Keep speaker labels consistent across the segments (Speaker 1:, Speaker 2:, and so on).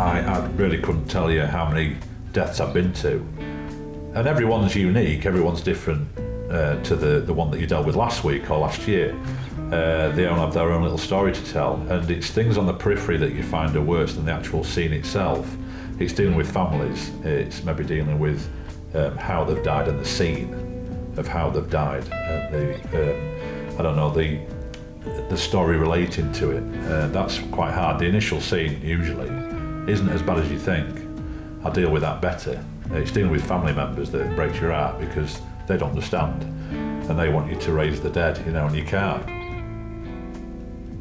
Speaker 1: I really couldn't tell you how many deaths I've been to. And everyone's unique, everyone's different to the one that you dealt with last week or last year. They all have their own little story to tell, and it's things on the periphery that you find are worse than the actual scene itself. It's dealing with families, it's maybe dealing with how they've died and the scene of how they've died, the story relating to it. That's quite hard. The initial scene usually isn't as bad as you think. I deal with that better. It's dealing with family members that breaks your heart because they don't understand and they want you to raise the dead, and you can't.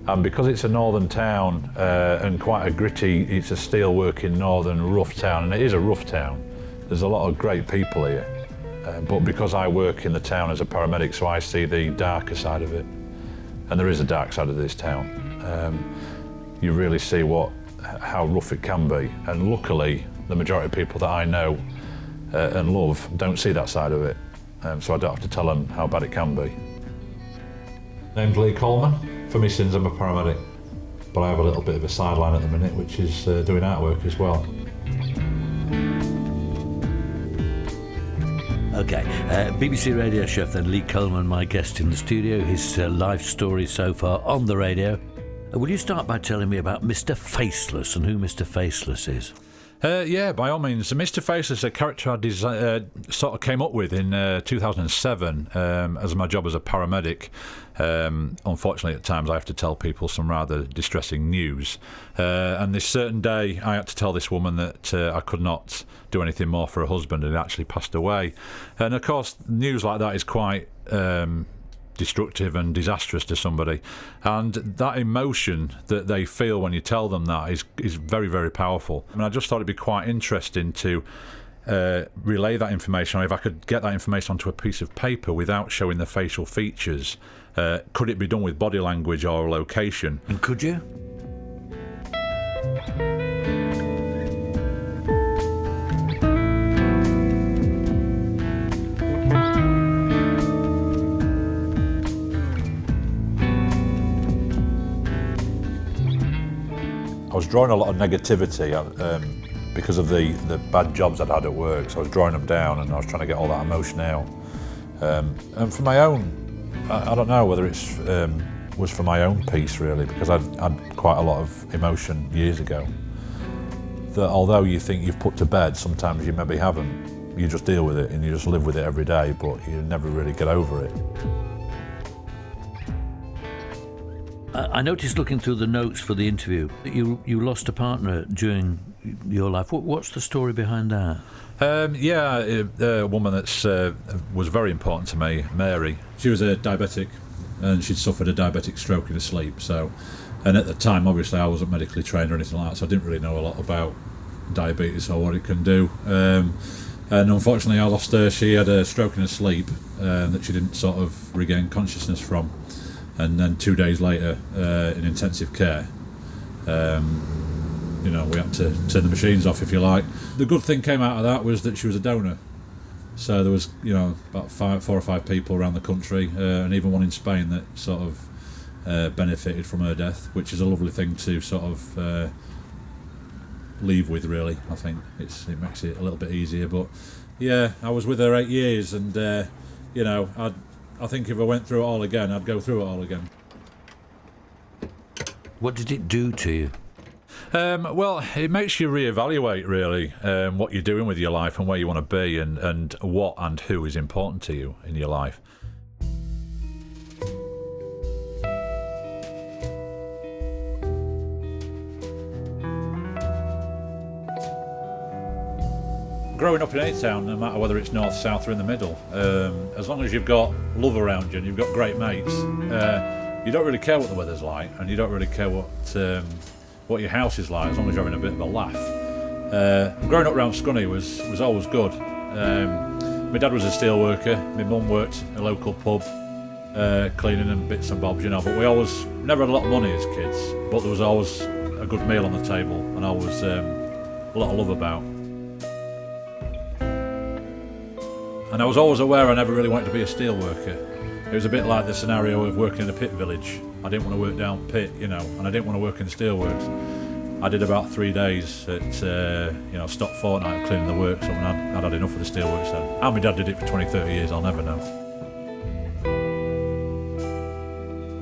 Speaker 1: And because it's a northern town and quite a gritty, it's a steel-working northern rough town, and it is a rough town. There's a lot of great people here. But because I work in the town as a paramedic, so I see the darker side of it. And there is a dark side of this town. You really see how rough it can be. And luckily, the majority of people that I know and love don't see that side of it. So I don't have to tell them how bad it can be. Name's Lee Coleman. For me, since I'm a paramedic. But I have a little bit of a sideline at the minute, which is doing artwork as well.
Speaker 2: Okay, BBC radio chef then Lee Coleman, my guest in the studio, his life story so far on the radio. Will you start by telling me about Mr Faceless and who Mr Faceless is?
Speaker 1: Yeah, by all means. Mr Faceless, a character I sort of came up with in 2007 as my job as a paramedic. Unfortunately, at times I have to tell people some rather distressing news. And this certain day, I had to tell this woman that I could not do anything more for her husband, and he actually passed away. And of course, news like that is quite destructive and disastrous to somebody, and that emotion that they feel when you tell them that is very, very powerful. I just thought it'd be quite interesting to relay that information, or if I could get that information onto a piece of paper without showing the facial features. Could it be done with body language or location?
Speaker 2: And could you?
Speaker 1: I was drawing a lot of negativity because of the bad jobs I'd had at work, so I was drawing them down and I was trying to get all that emotion out. And for my own, I don't know whether it was for my own peace really, because I'd had quite a lot of emotion years ago. That although you think you've put to bed, sometimes you maybe haven't. You just deal with it and you just live with it every day, but you never really get over it.
Speaker 2: I noticed looking through the notes for the interview that you lost a partner during your life. What's the story behind that?
Speaker 1: A woman that was very important to me, Mary. She was a diabetic and she'd suffered a diabetic stroke in her sleep. And at the time, obviously, I wasn't medically trained or anything like that, so I didn't really know a lot about diabetes or what it can do. And unfortunately, I lost her. She had a stroke in her sleep that she didn't sort of regain consciousness from. And then 2 days later, in intensive care, we had to turn the machines off, if you like. The good thing came out of that was that she was a donor. So there was, about 4 or 5 people around the country, and even one in Spain that sort of benefited from her death, which is a lovely thing to sort of leave with, really. I think it makes it a little bit easier. But yeah, I was with her 8 years, and I think if I went through it all again, I'd go through it all again.
Speaker 2: What did it do to you?
Speaker 1: Well, it makes you reevaluate, really, what you're doing with your life and where you want to be and what and who is important to you in your life. Growing up in any town, no matter whether it's north, south or in the middle, as long as you've got love around you and you've got great mates, you don't really care what the weather's like, and you don't really care what your house is like, as long as you're having a bit of a laugh. Growing up around Scunny was always good. My dad was a steel worker, my mum worked in a local pub, cleaning and bits and bobs, but we always never had a lot of money as kids, but there was always a good meal on the table and always a lot of love about. And I was always aware I never really wanted to be a steel worker. It was a bit like the scenario of working in a pit village. I didn't want to work down pit, and I didn't want to work in the steelworks. I did about 3 days at, stop fortnight cleaning the works, and I'd had enough of the steelworks then. How my dad did it for 20, 30 years, I'll never know.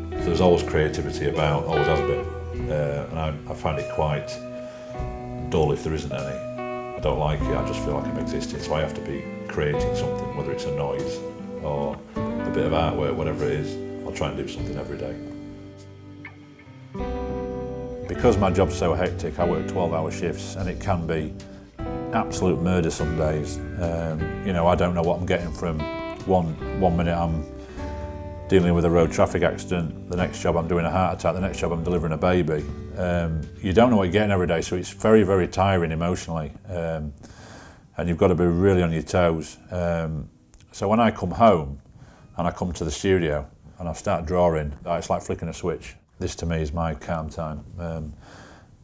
Speaker 1: There's always creativity about, always has been, and I find it quite dull if there isn't any. I don't like it, I just feel like I'm existing, so I have to be creating something, whether it's a noise or a bit of artwork, whatever it is. I'll try and do something every day. Because my job's so hectic, I work 12-hour shifts, and it can be absolute murder some days. I don't know what I'm getting from one minute I'm dealing with a road traffic accident, the next job I'm doing a heart attack, the next job I'm delivering a baby. You don't know what you're getting every day, so it's very, very tiring emotionally, and you've got to be really on your toes. So when I come home and I come to the studio and I start drawing, it's like flicking a switch. This to me is my calm time,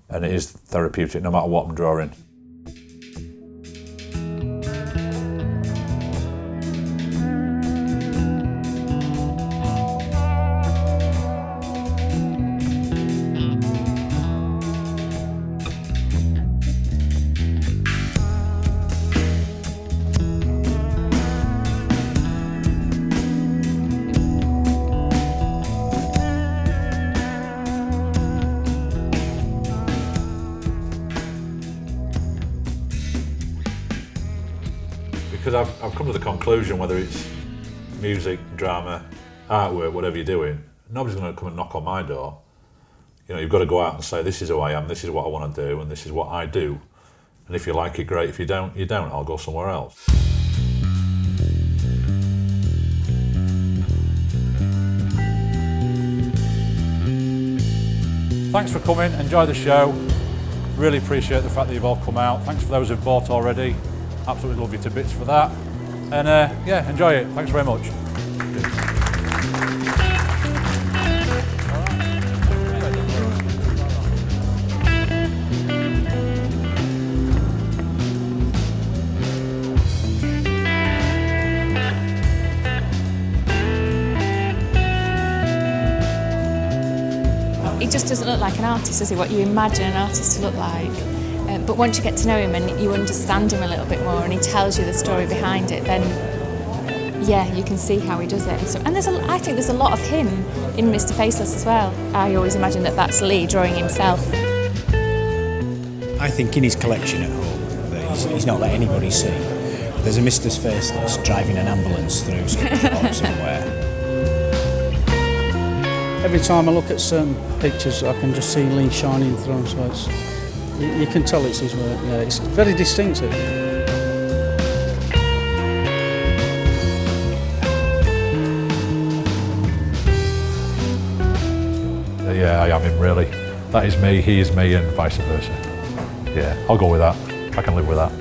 Speaker 1: and it is therapeutic no matter what I'm drawing. Because I've come to the conclusion, whether it's music, drama, artwork, whatever you're doing, nobody's going to come and knock on my door. You've got to go out and say, this is who I am, this is what I want to do, and this is what I do. And if you like it, great. If you don't, you don't. I'll go somewhere else. Thanks for coming. Enjoy the show. Really appreciate the fact that you've all come out. Thanks for those who've bought already. Absolutely love you to bits for that. And enjoy it. Thanks very much.
Speaker 3: He just doesn't look like an artist, does he? What you imagine an artist to look like. But once you get to know him and you understand him a little bit more and he tells you the story behind it, then yeah, you can see how he does it. And I think there's a lot of him in Mr Faceless as well. I always imagine that that's Lee drawing himself.
Speaker 4: I think in his collection at home that he's not let anybody see. There's a Mr Faceless driving an ambulance through Scotland somewhere.
Speaker 5: Every time I look at certain pictures, I can just see Lee shining through them, so you can tell it's his work. Yeah, it's very distinctive.
Speaker 1: Yeah, I am him really. That is me, he is me, and vice versa. Yeah, I'll go with that. I can live with that.